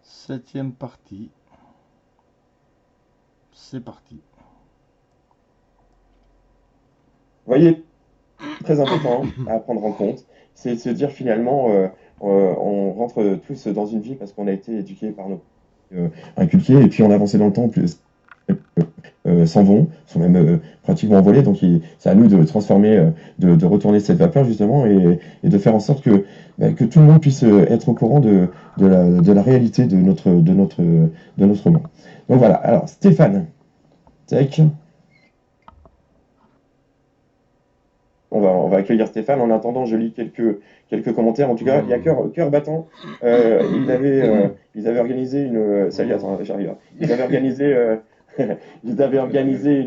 Septième partie. C'est parti. Vous voyez, très important à prendre en compte, c'est de se dire finalement, on rentre tous dans une vie parce qu'on a été éduqués par nos inculqués, et puis on a avancé dans le temps, plus s'en vont, sont même pratiquement envolés, donc c'est à nous de transformer, de retourner cette vapeur justement, et de faire en sorte que tout le monde puisse être au courant de la réalité de notre monde. Donc voilà, alors Stéphane, tac. On va accueillir Stéphane. En attendant, je lis quelques commentaires. En tout cas, il y a Cœur Battant. Ils avaient organisé une. Salut, attends, j'arrive. Ils avaient organisé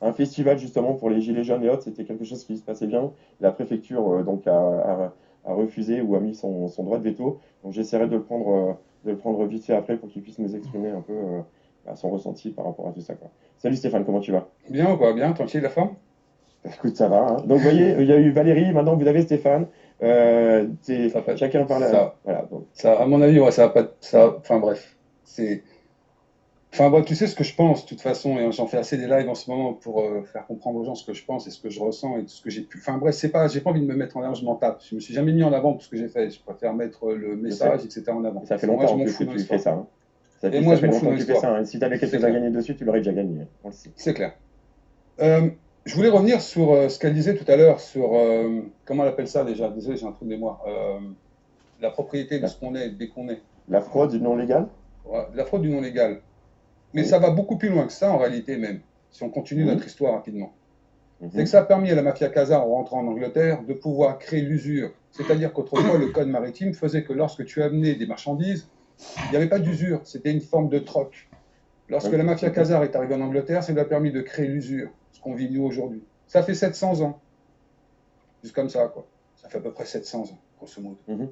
un festival justement pour les Gilets jaunes et autres. C'était quelque chose qui se passait bien. La préfecture donc a refusé ou a mis son droit de veto. Donc j'essaierai de le prendre vite fait après pour qu'il puisse nous exprimer un peu son ressenti par rapport à tout ça, quoi. Salut Stéphane, comment tu vas? Bien ou quoi? Bien, tranquille la forme? Écoute, ça va, hein. Donc, vous voyez, il y a eu Valérie, maintenant vous avez Stéphane. Ça, va Chacun parle. ça, Voilà, donc. à mon avis, ouais, ça va pas. Enfin bref, c'est. Enfin bref, tu sais ce que je pense, de toute façon, et j'en fais assez des lives en ce moment pour faire comprendre aux gens ce que je pense et ce que je ressens et tout ce que j'ai pu. Enfin bref, c'est pas, j'ai pas envie de me mettre en avant, je m'en tape. Je me suis jamais mis en avant pour ce que j'ai fait. Je préfère mettre le message, etc. en avant. Ça fait Moi, longtemps je en m'en plus fous que dans tu fais l'histoire. ça, hein. Et Ça moi, je fait m'en fous longtemps dans que tu fais ça, l'histoire. hein. Si tu avais quelque C'est chose à clair. gagner dessus, tu l'aurais déjà gagné, hein. On le sait. C'est clair. Je voulais revenir sur ce qu'elle disait tout à l'heure sur comment elle appelle ça déjà. Désolé, j'ai un trou de mémoire. La propriété de La, ce qu'on est dès qu'on est. la fraude non légale? Ouais, la fraude du non légal. Mais Oui. ça va beaucoup plus loin que ça en réalité même, si on continue Mhm. notre histoire rapidement. C'est que Mhm. ça a permis à la mafia Khazar, en rentrant en Angleterre, de pouvoir créer l'usure. C'est-à-dire qu'autrefois, le code maritime faisait que lorsque tu amenais des marchandises, il n'y avait pas d'usure, c'était une forme de troc. Lorsque la mafia Mhm. Khazar est arrivée en Angleterre, ça lui a permis de créer l'usure, ce qu'on vit nous aujourd'hui. Ça fait 700 ans, juste comme ça, quoi. Ça fait à peu près 700 ans, grosso modo. Mhm.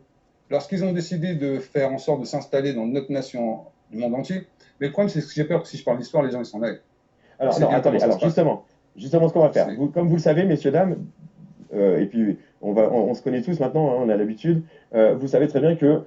Lorsqu'ils ont décidé de faire en sorte de s'installer dans notre nation du monde entier, mais le problème, c'est que j'ai peur que si je parle d'histoire, les gens ils s'en aillent. On Alors, sait non, bien comment attendez, ça se alors passe. justement, ce qu'on va faire. C'est Comme vous le savez, messieurs, dames, et puis on se connaît tous maintenant, hein, on a l'habitude. Vous savez très bien que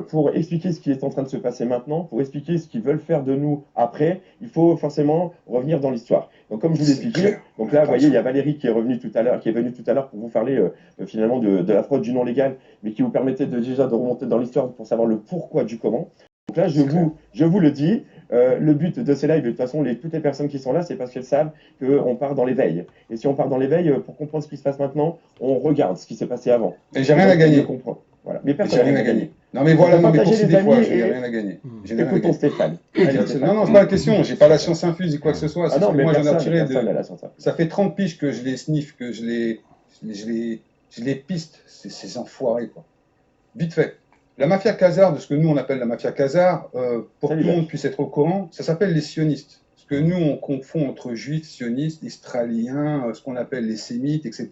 pour expliquer ce qui est en train de se passer maintenant, pour expliquer ce qu'ils veulent faire de nous après, il faut forcément revenir dans l'histoire. Donc, comme je vous l'expliquais, clair. donc Ouais, là, vous voyez, il y a attention. Valérie qui est revenue tout à l'heure, qui est venue tout à l'heure pour vous parler finalement de la fraude du non légal, mais qui vous permettait déjà de remonter dans l'histoire pour savoir le pourquoi du comment. Donc là, je C'est clair. vous, je vous le dis, le but de ces lives, de toute façon, toutes les personnes qui sont là, c'est parce qu'elles savent qu'on part dans l'éveil. Et si on part dans l'éveil, pour comprendre ce qui se passe maintenant, on regarde ce qui s'est passé avant. Et j'ai Et rien à donc, pour mieux gagner. comprendre. Voilà. Mais Et j'ai personne n'a rien rien à à gagner. gagner. Non mais Donc, voilà, non mais pour partagez ces les des amis fois, j'ai et rien à gagner. J'ai rien à écoutons gagner. Stéphane. Allez, Non, Stéphane. non, c'est pas la question. J'ai pas la science infuse ni quoi que ce soit. Ah C'est ce non, que mais moi j'en ai personne retiré n'a de. la science infuse. Ça fait 30 piges que je les sniffe, que je les piste, ces enfoirés, quoi. Vite fait. La mafia Khazar, de ce que nous on appelle la mafia Khazar, pour que Salut tout le monde Bach. puisse être au courant, ça s'appelle les sionistes. Ce que nous on confond entre juifs, sionistes, israéliens, ce qu'on appelle les sémites, etc.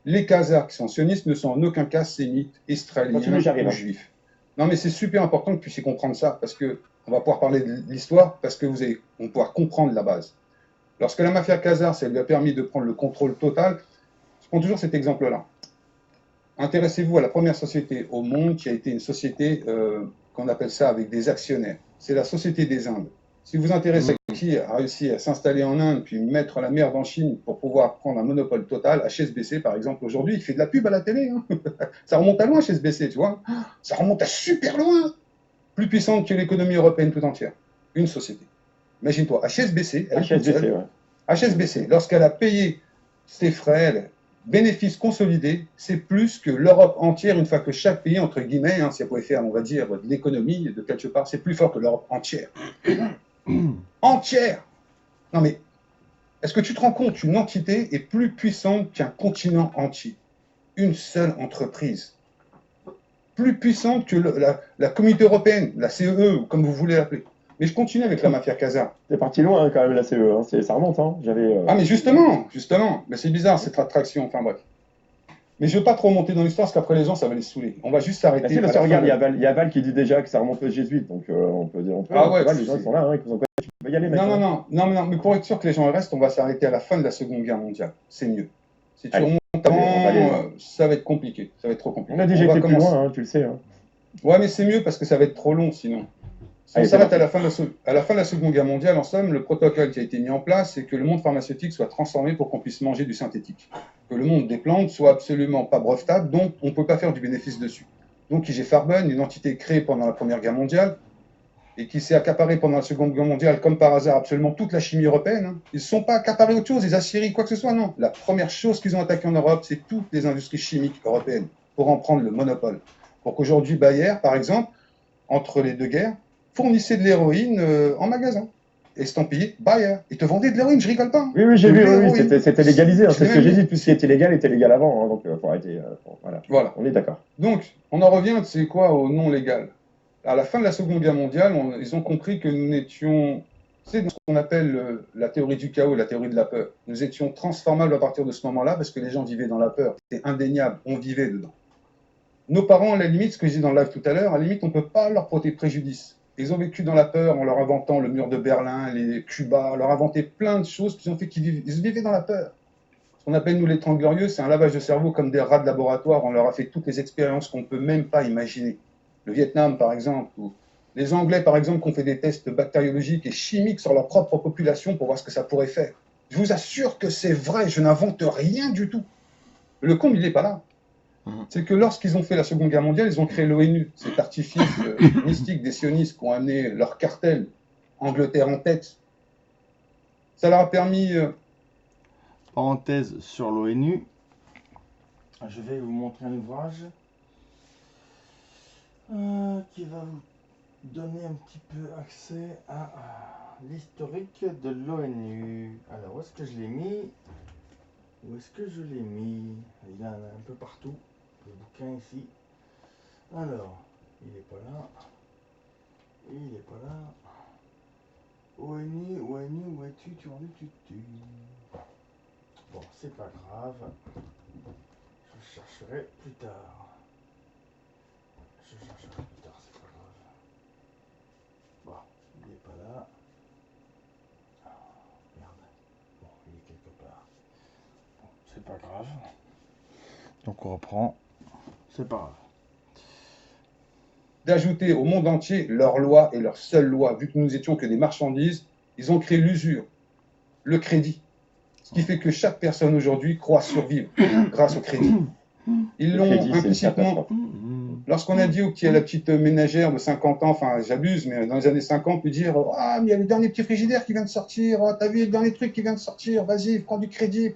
Les Khazars qui sont sionistes ne sont en aucun cas sémites, Continue, israéliens j'arrive, ou hein. juifs. Non mais c'est super important que vous puissiez comprendre ça, parce que on va pouvoir parler de l'histoire, parce que on va pouvoir comprendre la base. Lorsque la mafia Khazar, ça lui a permis de prendre le contrôle total, je prends toujours cet exemple-là. Intéressez-vous à la première société au monde qui a été une société qu'on appelle ça avec des actionnaires. C'est la Société des Indes. Si vous vous intéressez à qui a réussi à s'installer en Inde puis mettre la merde en Chine pour pouvoir prendre un monopole total, HSBC par exemple aujourd'hui, il fait de la pub à la télé. Hein. Ça remonte à loin HSBC, tu vois. Ça remonte à super loin. Plus puissante que l'économie européenne tout entière. Une société. Imagine-toi, HSBC, elle est toute HSBC, seule. ouais. HSBC, lorsqu'elle a payé ses frais, bénéfices consolidés, c'est plus que l'Europe entière, une fois que chaque pays, entre guillemets, hein, si elle pouvait faire, on va dire, de l'économie de quelque part, c'est plus fort que l'Europe entière. Entière. Non mais, est-ce que tu te rends compte, une entité est plus puissante qu'un continent entier? Une seule entreprise. Plus puissante que la communauté européenne, la CEE, ou comme vous voulez l'appeler. Mais je continue avec la mafia Khazar. C'est parti loin, hein, quand même, la CE, hein. Ça remonte, hein. Ah mais justement, mais c'est bizarre cette attraction, enfin bref. Mais je ne veux pas trop monter dans l'histoire parce qu'après les gens ça va les saouler. On va juste Ah s'arrêter si, à parce que la fin regarde, de... il y a Val qui dit déjà que ça remonte aux jésuites, donc on peut, Ah ça ouais, va, les gens ils sont là, hein, ils sont tu peux y aller, mec, non, non, hein. non, non, non, mais pour être sûr que les gens restent, on va s'arrêter à la fin de la Seconde Guerre mondiale. C'est mieux. Si tu Allez, remontes on va aller avant, loin. ça va être compliqué. Ça va être trop On compliqué. a On déjà va été plus commencer. loin, hein, tu le sais, hein. Ouais, mais c'est mieux parce que ça va être trop long sinon. Si on s'arrête à la fin de la Seconde Guerre mondiale, en somme, le protocole qui a été mis en place, c'est que le monde pharmaceutique soit transformé pour qu'on puisse manger du synthétique. Que le monde des plantes soit absolument pas brevetable, donc on ne peut pas faire du bénéfice dessus. Donc IG Farben, une entité créée pendant la Première Guerre mondiale, et qui s'est accaparée pendant la Seconde Guerre mondiale, comme par hasard, absolument toute la chimie européenne. Hein. Ils ne se sont pas accaparés autre chose, les Assyries, quoi que ce soit, non. La première chose qu'ils ont attaquée en Europe, c'est toutes les industries chimiques européennes, pour en prendre le monopole. Pour qu'aujourd'hui, Bayer, par exemple, entre les deux guerres, fournissait de l'héroïne en magasin. Estampillé Bayer. Ils te vendaient de l'héroïne, je rigole pas. Oui, j'ai vu, oui, c'était légalisé. Hein, c'est ce que j'ai dit, tout ce qui était légal était légal avant. Hein, donc, il faut arrêter. Voilà. On est d'accord. Donc, on en revient, c'est quoi, au non légal. À la fin de la Seconde Guerre mondiale, ils ont compris que nous n'étions, c'est ce qu'on appelle la théorie du chaos, la théorie de la peur. Nous étions transformables à partir de ce moment-là parce que les gens vivaient dans la peur. C'était indéniable, on vivait dedans. Nos parents, à la limite, ce que je dis dans le live tout à l'heure, à la limite, on ne peut pas leur porter préjudice. Ils ont vécu dans la peur en leur inventant le mur de Berlin, les Cuba, leur inventer plein de choses qui ont fait qu'ils vivaient dans la peur. Ce qu'on appelle, nous, les 30 glorieux, c'est un lavage de cerveau comme des rats de laboratoire. On leur a fait toutes les expériences qu'on ne peut même pas imaginer. Le Vietnam, par exemple, ou les Anglais, par exemple, qui ont fait des tests bactériologiques et chimiques sur leur propre population pour voir ce que ça pourrait faire. Je vous assure que c'est vrai, je n'invente rien du tout. Le comble, il n'est pas là. C'est que lorsqu'ils ont fait la Seconde Guerre mondiale, ils ont créé l'ONU, cet artifice mystique des sionistes qui ont amené leur cartel, Angleterre en tête. Ça leur a permis... Parenthèse sur l'ONU, je vais vous montrer un ouvrage qui va vous donner un petit peu accès à l'historique de l'ONU. Alors, où est-ce que je l'ai mis? Où est-ce que je l'ai mis? Il y en a un peu partout. Le bouquin ici. Alors, il n'est pas là. Il n'est pas là. ONU, où es-tu? Bon, c'est pas grave. Je chercherai plus tard. C'est pas grave. Bon, il n'est pas là. Merde. Bon, il est quelque part. Bon, c'est pas grave. Donc on reprend. C'est pas grave. D'ajouter au monde entier leurs lois et leurs seules lois. Vu que nous étions que des marchandises, ils ont créé l'usure, le crédit. Ce qui fait que chaque personne aujourd'hui croit survivre grâce au crédit. Ils l'ont implicitement. Lorsqu'on a dit à la petite ménagère de 50 ans, enfin j'abuse, mais dans les années 50, lui dire « Ah, mais il y a le dernier petit frigidaire qui vient de sortir, oh, t'as vu le dernier truc qui vient de sortir, vas-y, prends du crédit. »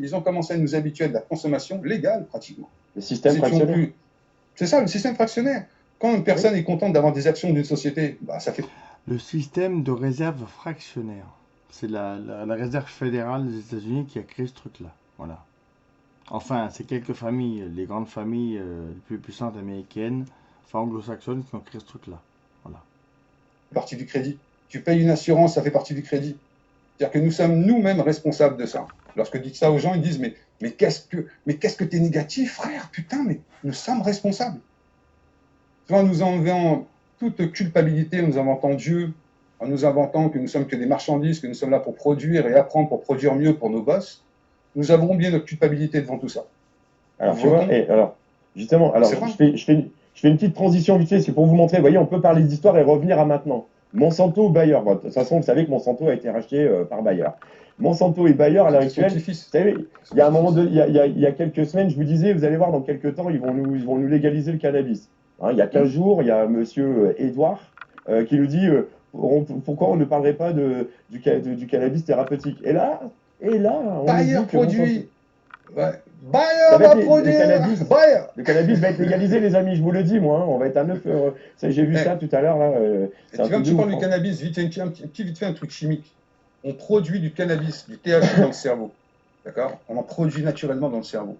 Ils ont commencé à nous habituer à de la consommation légale, pratiquement. Le système fractionnaire. C'est ça, le système fractionnaire. Quand une personne est contente d'avoir des actions d'une société, bah, ça fait... Le système de réserve fractionnaire. C'est la réserve fédérale des États-Unis qui a créé ce truc-là. Voilà. Enfin, c'est quelques familles, les grandes familles les plus puissantes américaines, enfin anglo-saxonnes, qui ont créé ce truc-là. Voilà. Partie du crédit. Tu payes une assurance, ça fait partie du crédit. C'est-à-dire que nous sommes nous-mêmes responsables de ça. Lorsque je dis ça aux gens, ils disent mais qu'est-ce que t'es négatif, frère? Putain, mais nous sommes responsables. Souvent, nous enlevant toute culpabilité, nous inventant Dieu, en nous inventant que nous sommes que des marchandises, que nous sommes là pour produire et apprendre pour produire mieux pour nos boss, nous avons bien notre culpabilité devant tout ça. Alors, tu vois, et alors, justement, alors, je fais une petite transition vite fait, c'est pour vous montrer, vous voyez, on peut parler d'histoire et revenir à maintenant. Monsanto ou Bayer, bon, de toute façon, vous savez que Monsanto a été racheté par Bayer. Monsanto et Bayer, à l'heure actuelle, vous savez, il y a un moment il y a quelques semaines, je vous disais, vous allez voir, dans quelques temps, ils vont nous légaliser le cannabis. Hein, il y a 15 jours, il y a monsieur Edouard qui nous dit pourquoi on ne parlerait pas du cannabis thérapeutique. Et là, on Bayer dit que produit. Ouais. Bayer va produire. Le cannabis va être légalisé, les amis, je vous le dis, moi. Hein, on va être à 9 heures. J'ai vu ça tout à l'heure. Tu parles du cannabis, vite fait un truc chimique. On produit du cannabis, du THC dans le cerveau. D'accord? On en produit naturellement dans le cerveau.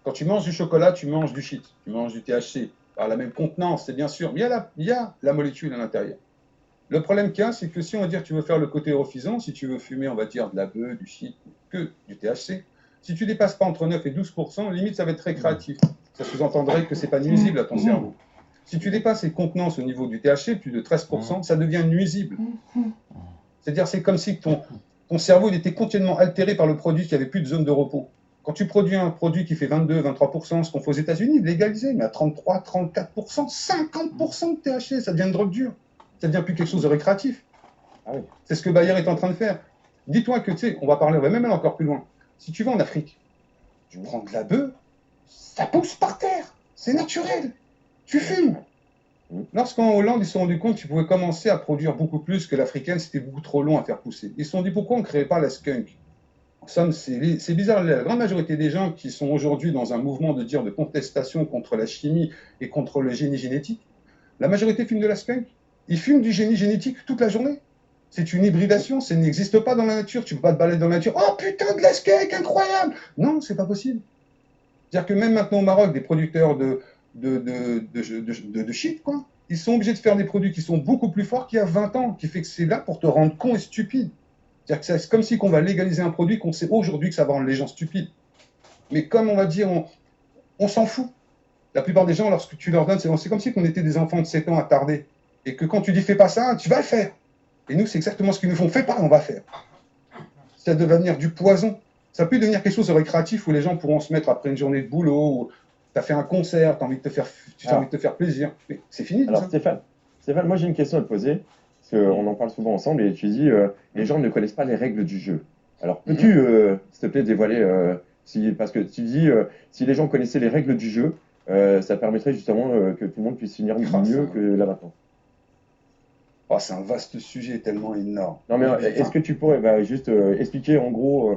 Quand tu manges du chocolat, tu manges du shit. Tu manges du THC. Par la même contenance, c'est bien sûr. Mais il y a la molécule à l'intérieur. Le problème qu'il y a, c'est que si on va dire que tu veux faire le côté refisant, si tu veux fumer, on va dire de la bœuf, du shit, que du THC, si tu dépasses pas entre 9 et 12%, limite ça va être très créatif. Ça sous-entendrait que c'est pas nuisible à ton cerveau. Si tu dépasses les contenances au niveau du THC, plus de 13%, ça devient nuisible. C'est-à-dire c'est comme si ton cerveau il était continuellement altéré par le produit qui avait plus de zone de repos. Quand tu produis un produit qui fait 22-23%, ce qu'on fait aux États-Unis, légalisé, mais à 33-34%, 50% de THC, ça devient une drogue dure. Ça devient plus quelque chose de récréatif. Ah oui. C'est ce que Bayer est en train de faire. Dis-toi que, tu sais, on va même aller encore plus loin. Si tu vas en Afrique, tu prends de la bœuf, ça pousse par terre. C'est naturel. Tu fumes. Lorsqu'en Hollande, ils se sont rendus compte qu'ils pouvaient commencer à produire beaucoup plus que l'africaine, c'était beaucoup trop long à faire pousser. Ils se sont dit pourquoi on ne créait pas la skunk. En somme, c'est bizarre. La grande majorité des gens qui sont aujourd'hui dans un mouvement de contestation contre la chimie et contre le génie génétique, la majorité fume de la skunk. Ils fument du génie génétique toute la journée. C'est une hybridation, ça n'existe pas dans la nature. Tu ne peux pas te balader dans la nature. Oh putain, de la skunk, incroyable! Non, c'est pas possible. C'est-à-dire que même maintenant au Maroc, des producteurs de shit, quoi, ils sont obligés de faire des produits qui sont beaucoup plus forts qu'il y a 20 ans, qui fait que c'est là pour te rendre con et stupide. C'est-à-dire que c'est comme si on va légaliser un produit qu'on sait aujourd'hui que ça va rendre les gens stupides. Mais comme on va dire, on s'en fout. La plupart des gens, lorsque tu leur donnes, c'est comme si on était des enfants de 7 ans attardés. Et que quand tu dis fais pas ça, tu vas le faire. Et nous, c'est exactement ce qu'ils nous font. Fais pas, on va faire. Ça doit devenir du poison. Ça peut devenir quelque chose de récréatif où les gens pourront se mettre après une journée de boulot, où tu as fait un concert, tu as envie de te faire plaisir. Mais c'est fini. Alors Stéphane, moi j'ai une question à te poser, parce qu'on en parle souvent ensemble, et tu dis les gens ne connaissent pas les règles du jeu. Alors peux-tu, s'il te plaît, dévoiler, parce que tu dis, si les gens connaissaient les règles du jeu, ça permettrait justement que tout le monde puisse finir mieux que là maintenant. Oh, c'est un vaste sujet tellement énorme. Non mais est-ce que tu pourrais juste expliquer en gros,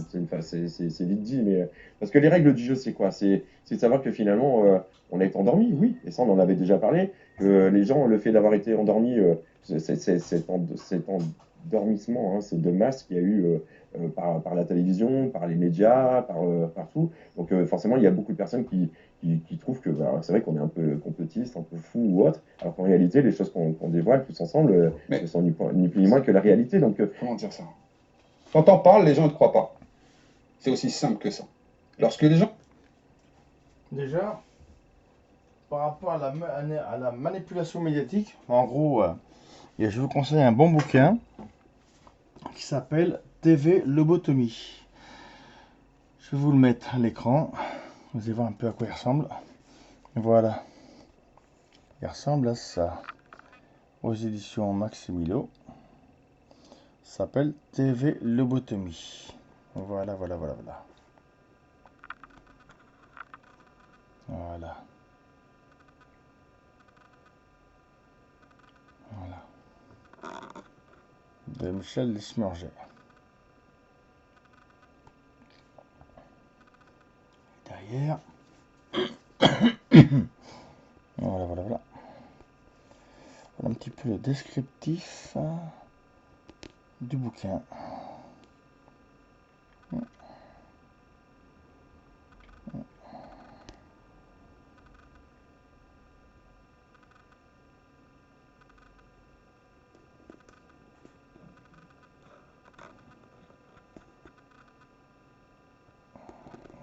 c'est vite dit, mais parce que les règles du jeu c'est quoi? C'est de savoir que finalement on a été endormi, oui, et ça on en avait déjà parlé, que les gens, le fait d'avoir été endormi, cet endormissement, hein, c'est de masse qu'il y a eu par la télévision, par les médias, partout. Donc forcément il y a beaucoup de personnes qui trouvent que c'est vrai qu'on est un peu complotiste, un peu fou ou autre, alors qu'en réalité les choses qu'on dévoile tous ensemble ne sont ni plus ni moins que la réalité. Donc comment dire ça? Quand on parle, les gens ne croient pas. C'est aussi simple que ça. Lorsque les gens... Déjà, par rapport à la manipulation médiatique, en gros, je vous conseille un bon bouquin qui s'appelle TV Lobotomie. Je vais vous le mettre à l'écran. Vous allez voir un peu à quoi il ressemble. Voilà. Il ressemble à ça. Aux éditions Maximilo. Ça s'appelle TV Lobotomie. Voilà. Voilà. De Michel Lesmerger. Derrière. Voilà. Voilà un petit peu le descriptif du bouquin.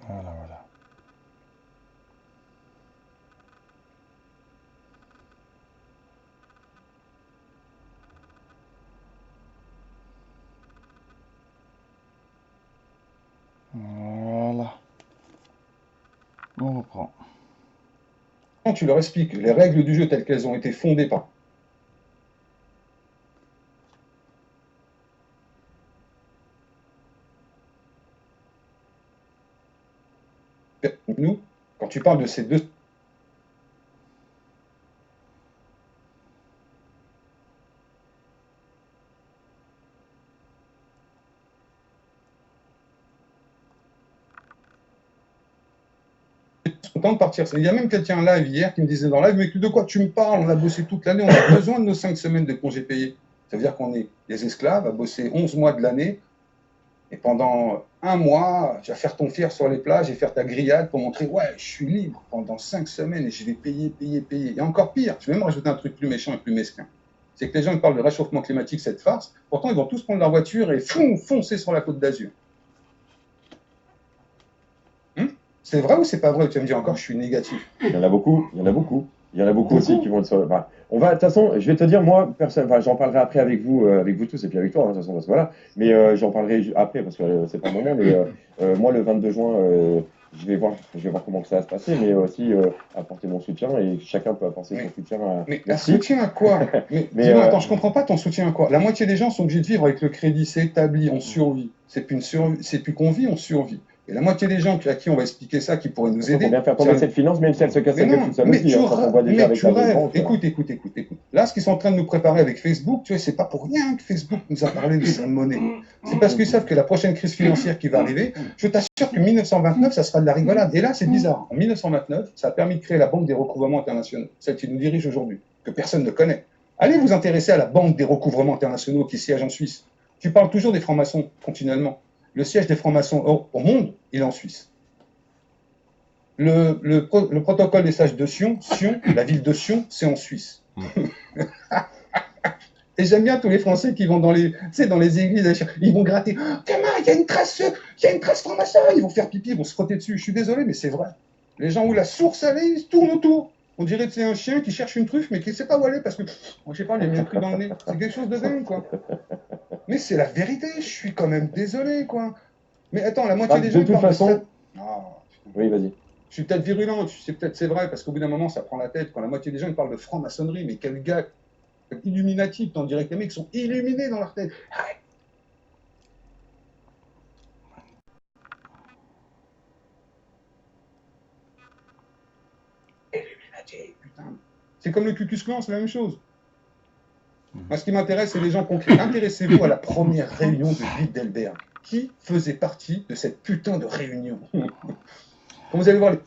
Voilà. Voilà. On reprend. Quand tu leur expliques les règles du jeu telles qu'elles ont été fondées par nous, quand tu parles de ces deux... content de partir. Il y a même quelqu'un en live hier qui me disait dans live, mais de quoi tu me parles? On a bossé toute l'année, on a besoin de nos 5 semaines de congés payés. Ça veut dire qu'on est des esclaves à bosser 11 mois de l'année, et pendant 1 mois, tu vas faire ton fier sur les plages et faire ta grillade pour montrer, ouais, je suis libre pendant 5 semaines et je vais payer. Et encore pire, je vais même rajouter un truc plus méchant et plus mesquin. C'est que les gens parlent de réchauffement climatique, cette farce, pourtant ils vont tous prendre leur voiture et foncer sur la Côte d'Azur. C'est vrai ou c'est pas vrai? Tu vas me dire encore, je suis négatif. il y en a beaucoup. Il y en a beaucoup aussi qui vont être sur. Enfin, on va, de toute façon, je vais te dire, moi, personne, enfin, j'en parlerai après avec vous tous et puis avec toi, hein, de toute façon, parce que voilà. Mais j'en parlerai après parce que c'est pas le moment. Mais moi, le 22 juin, je vais voir comment que ça va se passer, mais aussi apporter mon soutien et chacun peut apporter son Mais, soutien. mais un Merci. soutien à quoi? Mais Mais dis-moi, attends, je comprends pas ton soutien à quoi? La moitié des gens sont obligés de vivre avec le crédit, c'est établi, on survit. C'est plus qu'on vit, on survit. Et la moitié des gens à qui on va expliquer ça, qui pourraient nous il faut aider, bien faire c'est tomber cette finance, même si elle se casse mais la gueule toute non, seule aussi, hein, quand on voit déjà mais avec tu la vieille rêves. banque. Écoute, écoute, écoute, écoute. Là, ce qu'ils sont en train de nous préparer avec Facebook, tu vois, c'est pas pour rien que Facebook nous a parlé de sa monnaie. C'est parce qu'ils savent que la prochaine crise financière qui va arriver, je t'assure que 1929, ça sera de la rigolade. Et là, c'est bizarre. En 1929, ça a permis de créer la Banque des recouvrements internationaux, celle qui nous dirige aujourd'hui, que personne ne connaît. Allez vous intéresser à la Banque des recouvrements internationaux qui siège en Suisse. Tu parles toujours des francs-maçons continuellement. Le siège des francs-maçons au monde, il est en Suisse. Le protocole des sages de Sion, la ville de Sion, c'est en Suisse. Et j'aime bien tous les Français qui vont dans les églises, ils vont gratter. Oh, comment il y a une trace franc-maçon, ils vont faire pipi, ils vont se frotter dessus. Je suis désolé, mais c'est vrai. Les gens où la source elle est, ils se tournent autour. On dirait que c'est un chien qui cherche une truffe, mais qui ne sait pas où aller parce que, je sais pas, il a mis un truc dans le nez. C'est quelque chose de dingue, quoi. Mais c'est la vérité, je suis quand même désolé, quoi. Mais attends, la moitié des gens De toute parlent de façon, ça. oui, vas-y. Je suis peut-être virulent, c'est vrai, parce qu'au bout d'un moment, ça prend la tête. Quand la moitié des gens ils parlent de franc-maçonnerie, mais quel gars illuminatif, on dirait que les mecs sont illuminés dans leur tête. Illuminatif, putain. C'est comme le Ku-Klux Klan, c'est la même chose. Moi, ce qui m'intéresse, c'est les gens concrets. Intéressez-vous à la première réunion de Bilderberg. Qui faisait partie de cette putain de réunion? Quand vous allez voir les...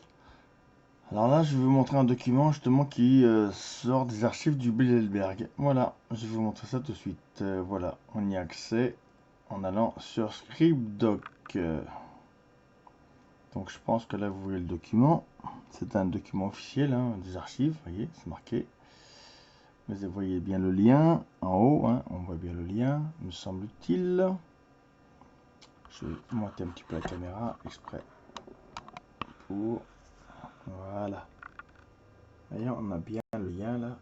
Alors là, je vais vous montrer un document justement qui sort des archives du Bilderberg. Voilà, je vais vous montrer ça tout de suite. Voilà, on y a accès en allant sur Scriptdoc. Donc je pense que là, vous voyez le document. C'est un document officiel hein, des archives, vous voyez, c'est marqué. Vous voyez bien le lien en haut, hein, on voit bien le lien, me semble-t-il. Je vais monter un petit peu la caméra exprès pour... Voilà. Voyez, on a bien le lien là.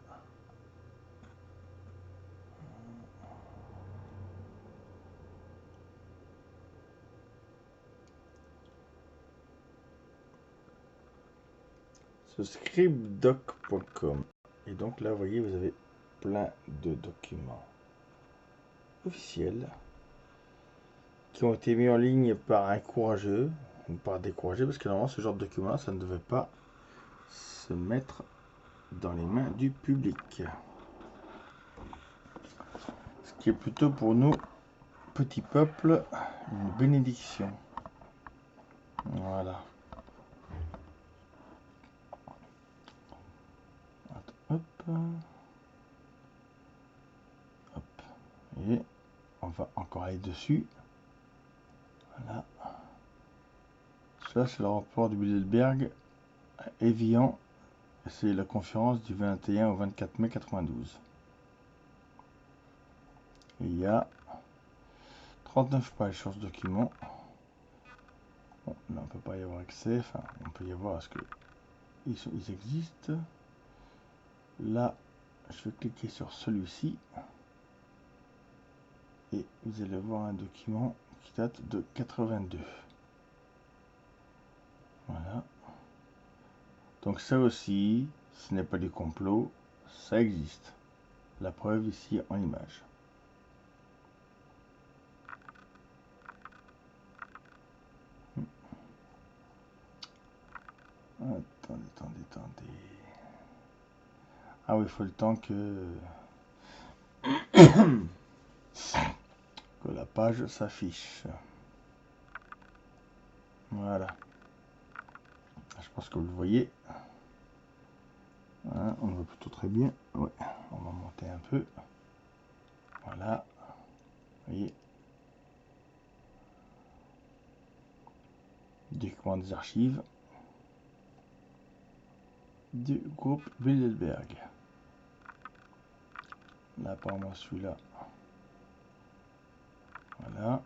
Sur scriptdoc.com. Et donc là, vous voyez, vous avez plein de documents officiels qui ont été mis en ligne par un courageux ou par des courageux, parce que normalement, ce genre de document-là, ça ne devait pas se mettre dans les mains du public. Ce qui est plutôt pour nous, petit peuple, une bénédiction. Voilà. Hop. Hop. Et on va encore aller dessus. Voilà. Ça, c'est le rapport du Bilderberg à Évian. C'est la conférence du 21 au 24 mai 92. Et il y a 39 pages sur ce document. Bon, là, on ne peut pas y avoir accès. Enfin, on peut y avoir parce que ils existent. Là, je vais cliquer sur celui-ci. Et vous allez voir un document qui date de 82. Voilà. Donc ça aussi, ce n'est pas du complot, ça existe. La preuve ici en image. Attendez. Ah oui, il faut le temps que la page s'affiche. Voilà. Je pense que vous le voyez. Voilà, on le voit plutôt très bien. Ouais, on va monter un peu. Voilà. Vous voyez. Document des archives du groupe Bilderberg. Là, apparemment, celui-là. Voilà.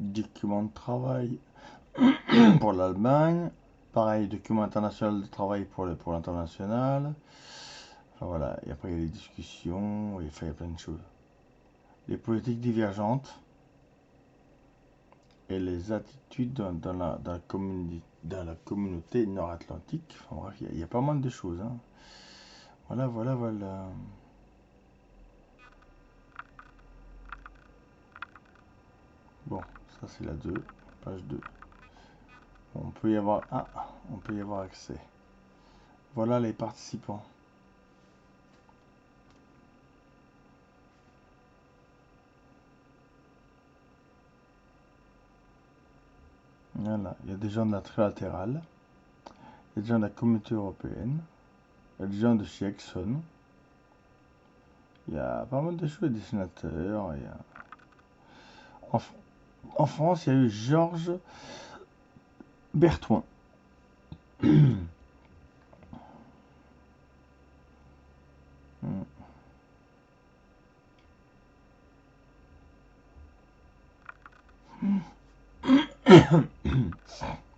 document de travail pour l'Allemagne. Pareil, document international de travail pour l'international. Enfin, voilà, et après il y a les discussions, et enfin, il y a plein de choses. Les politiques divergentes et les attitudes dans la communauté nord-atlantique. Enfin, bref, il y a pas mal de choses. Hein. Voilà, voilà, voilà. Bon, ça c'est la 2, page 2. On peut y avoir accès. Voilà les participants. Voilà, il y a des gens de la trilatérale, il y a des gens de la communauté européenne, il y a des gens de chez Exxon. Il y a pas mal de choses, des sénateurs. En France, il y a eu Georges Bertoin.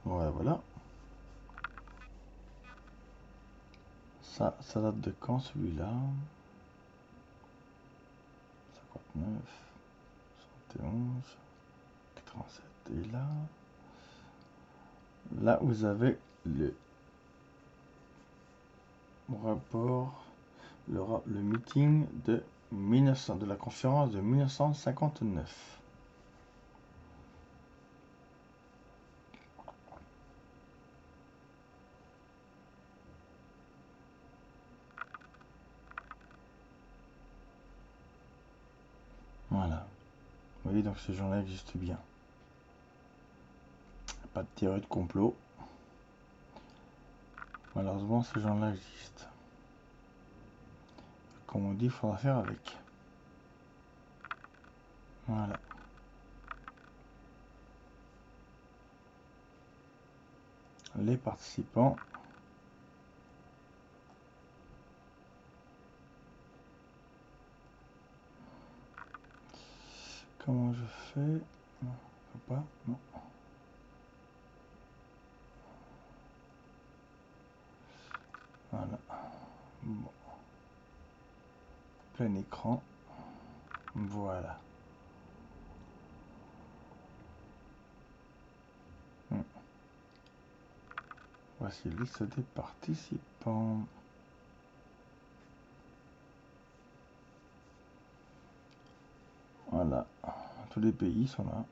Voilà, voilà. Ça date de quand celui-là? 59, 71, 87. Et là vous avez le rapport, le meeting de la conférence de 1959. Voilà. Vous voyez, donc ces gens-là existent bien. Pas de théorie de complot. Malheureusement, ces gens-là existent. Comme on dit, il faudra faire avec. Voilà. Les participants. Comment je fais? Non, faut pas. Non. Voilà. Bon. Plein écran. Voilà. Voici la liste des participants. Voilà. Tous les pays sont là.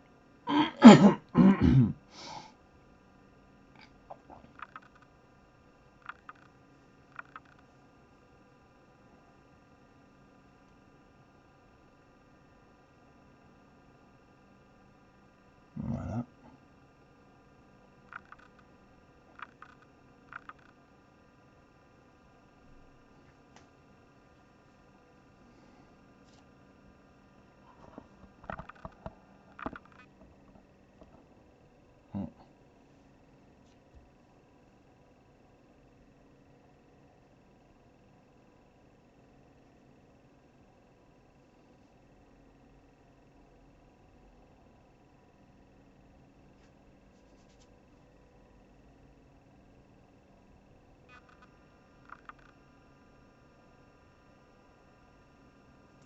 Voilà.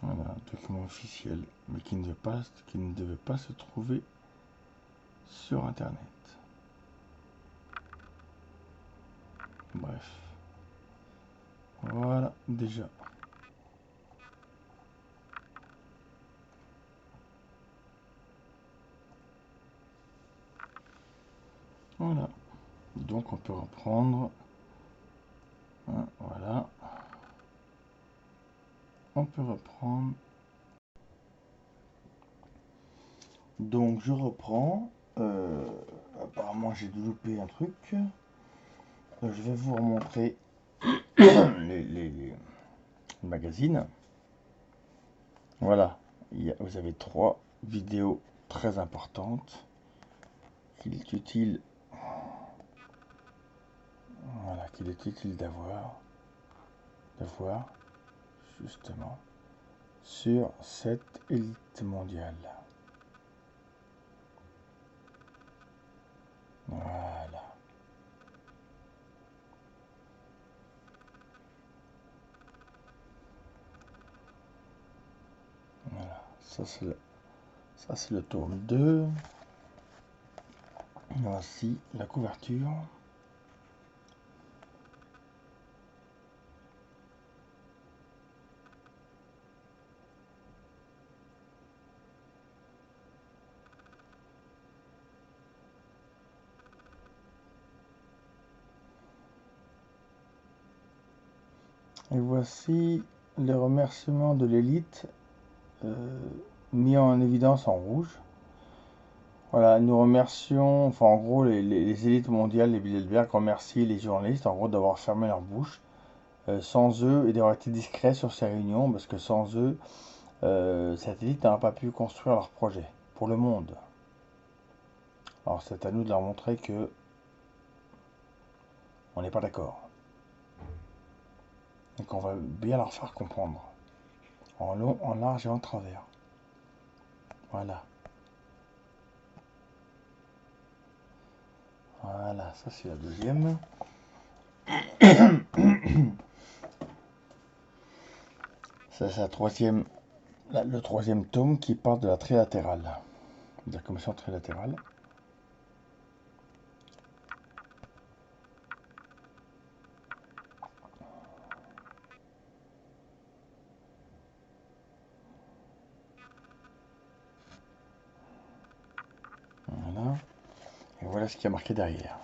Voilà, un document officiel, mais qui ne devait pas se trouver sur Internet. Bref. Voilà, déjà. Voilà. Donc on peut reprendre. Hein, voilà. On peut reprendre. Donc je reprends. Apparemment j'ai loupé un truc. Je vais vous remontrer les magazines. Voilà. Vous avez 3 vidéos très importantes qu'il est utile. Voilà, qu'il est utile d'avoir justement sur cette élite mondiale. Ça, c'est le tome 2. Voici la couverture. Et voici les remerciements de l'élite mis en évidence en rouge. Voilà, nous remercions, enfin en gros les élites mondiales, les Bilderberg remercient les journalistes en gros d'avoir fermé leur bouche sans eux et d'avoir été discrets sur ces réunions parce que sans eux, cette élite n'aurait pas pu construire leur projet pour le monde. Alors c'est à nous de leur montrer que on n'est pas d'accord. Et qu'on va bien leur faire comprendre. En long, en large et en travers. Voilà. Voilà, ça c'est la deuxième. Ça c'est la troisième, le troisième tome qui parle de la trilatérale. De la commission trilatérale. Voilà. Et voilà ce qui a marqué derrière.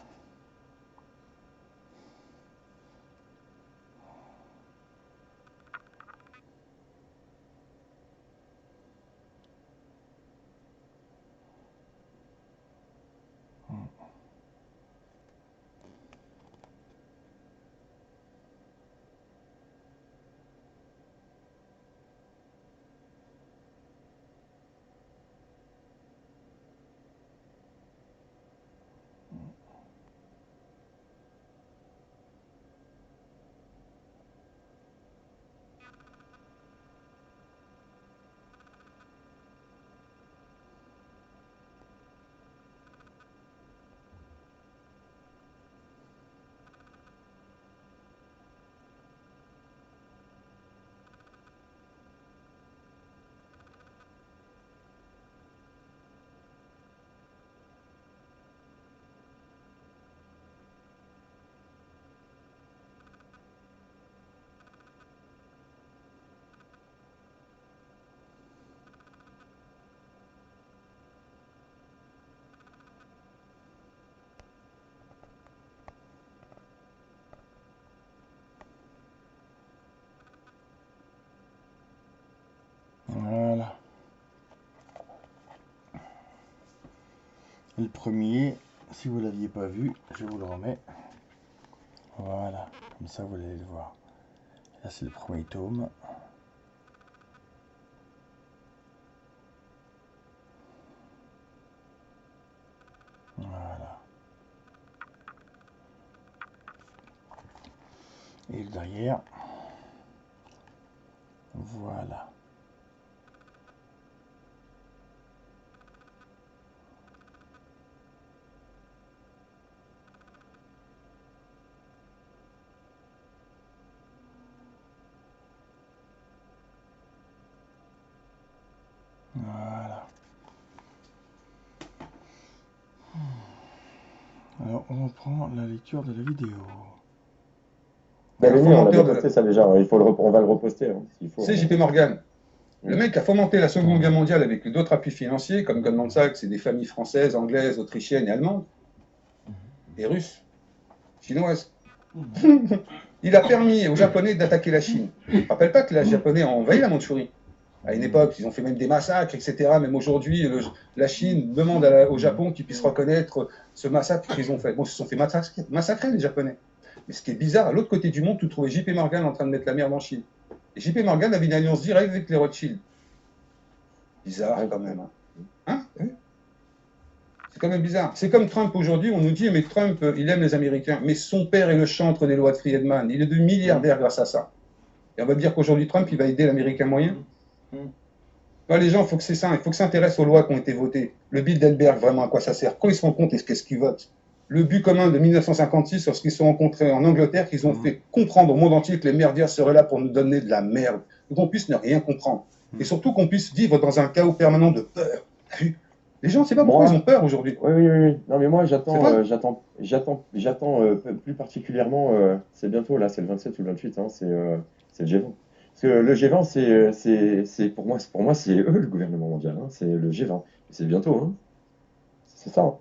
Voilà. Le premier, si vous ne l'aviez pas vu, je vous le remets. Voilà, comme ça vous allez le voir. Là c'est le premier tome. Voilà. Et le derrière. Voilà. Voilà. Alors on reprend la lecture de la vidéo. Bah, Un Lenny, on fomenteur l'avait posté ça déjà, on va le reposter. Hein, s'il faut. C'est JP Morgan. Le mec a fomenté la Seconde Guerre mondiale avec d'autres appuis financiers, comme Goldman Sachs et des familles françaises, anglaises, autrichiennes et allemandes, et russes, chinoises. Il a permis aux Japonais d'attaquer la Chine. Je ne rappelle pas que les Japonais ont envahi la Mandchourie. À une époque, ils ont fait même des massacres, etc. Même aujourd'hui, la Chine demande au Japon qu'ils puissent reconnaître ce massacre qu'ils ont fait. Bon, ils se sont fait massacrer, les Japonais. Mais ce qui est bizarre, à l'autre côté du monde, tu trouvais JP Morgan en train de mettre la merde en Chine. Et JP Morgan avait une alliance directe avec les Rothschild. Bizarre quand même. Hein, c'est quand même bizarre. C'est comme Trump aujourd'hui, on nous dit, mais Trump, il aime les Américains. Mais son père est le chantre des lois de Friedman. Il est devenu milliardaire grâce à ça. Et on va dire qu'aujourd'hui, Trump, il va aider l'Américain moyen. Les gens, il faut que c'est ça. Il faut que s'intéressent aux lois qui ont été votées. Le Bilderberg, vraiment, à quoi ça sert? Quand ils se rendent compte, qu'est-ce qu'ils votent? Le but commun de 1956, lorsqu'ils se sont rencontrés en Angleterre, qu'ils ont fait comprendre au monde entier que les merdias seraient là pour nous donner de la merde, et qu'on puisse ne rien comprendre. et surtout qu'on puisse vivre dans un chaos permanent de peur. T'as vu? Les gens, c'est pas pourquoi Moi, ils ont peur aujourd'hui. oui, oui, oui, oui. Non, mais moi, C'est vrai? j'attends plus particulièrement, c'est bientôt, là, c'est le 27 ou le 28, hein, c'est le G20. Parce que le G20, pour moi, c'est eux le gouvernement mondial, hein, c'est le G20. C'est bientôt, hein. C'est ça, hein.